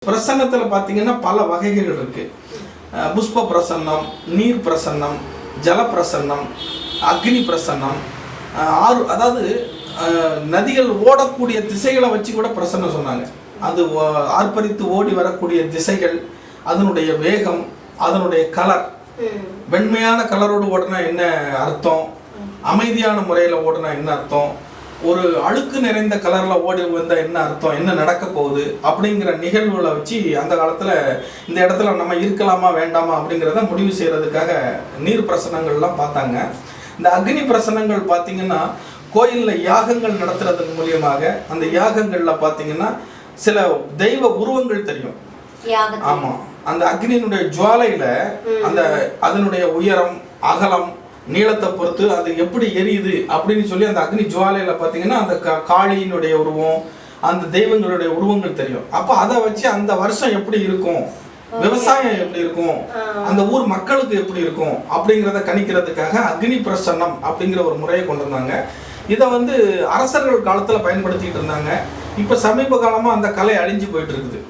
பிரசன்னத்துல பாத்தீங்கன்னா பல வகைகள் இருக்கு. புஷ்ப பிரசன்னம், நீர் பிரசன்னம், ஜல பிரசன்னம், அக்னி பிரசன்னம், ஆறு, அதாவது நதிகள் ஓடக்கூடிய திசைகளை வச்சு கூட பிரசன்னம் சொன்னாங்க. அது ஆர்ப்பரித்து ஓடி வரக்கூடிய திசைகள், அதனுடைய வேகம், அதனுடைய கலர், வெண்மையான கலரோடு ஓடுனா என்ன அர்த்தம், அமைதியான முறையில் ஓடுனா என்ன அர்த்தம், ஒரு அழுக்கு நிறைந்த கலர்ல ஓடி வந்தா என்ன அர்த்தம், என்ன நடக்க போகுது அப்படிங்கிற நிகழ்வுகளை வச்சு அந்த காலத்துல இந்த இடத்துல நம்ம இருக்கலாமா வேண்டாமா அப்படிங்கிறத முடிவு செய்யறதுக்காக நீர் பிரசனங்கள்லாம் பார்த்தாங்க. இந்த அக்னி பிரசனங்கள் பார்த்தீங்கன்னா கோயில்ல யாகங்கள் நடத்துறதன் மூலியமாக அந்த யாகங்கள்ல பார்த்தீங்கன்னா சில தெய்வ உருவங்கள் தெரியும். ஆமா, அந்த அக்னியினுடைய ஜுவாலையில அந்த அதனுடைய உயரம், அகலம், நீளத்தை பொறுத்து அது எப்படி எரியுது அப்படின்னு சொல்லி அந்த அக்னி ஜுவாலையில பார்த்தீங்கன்னா அந்த காளியினுடைய உருவம், அந்த தெய்வங்களுடைய உருவங்கள் தெரியும். அப்போ அதை வச்சு அந்த வருஷம் எப்படி இருக்கும், விவசாயம் எப்படி இருக்கும், அந்த ஊர் மக்களுக்கு எப்படி இருக்கும் அப்படிங்கிறத கணிக்கிறதுக்காக அக்னி பிரசன்னம் அப்படிங்கிற ஒரு முறையை கொண்டு வந்தாங்க. இதை அரசர்கள் காலத்தில் பயன்படுத்திட்டு இருந்தாங்க. இப்போ சமீப காலமாக அந்த கலை அழிஞ்சு போயிட்டு இருக்குது.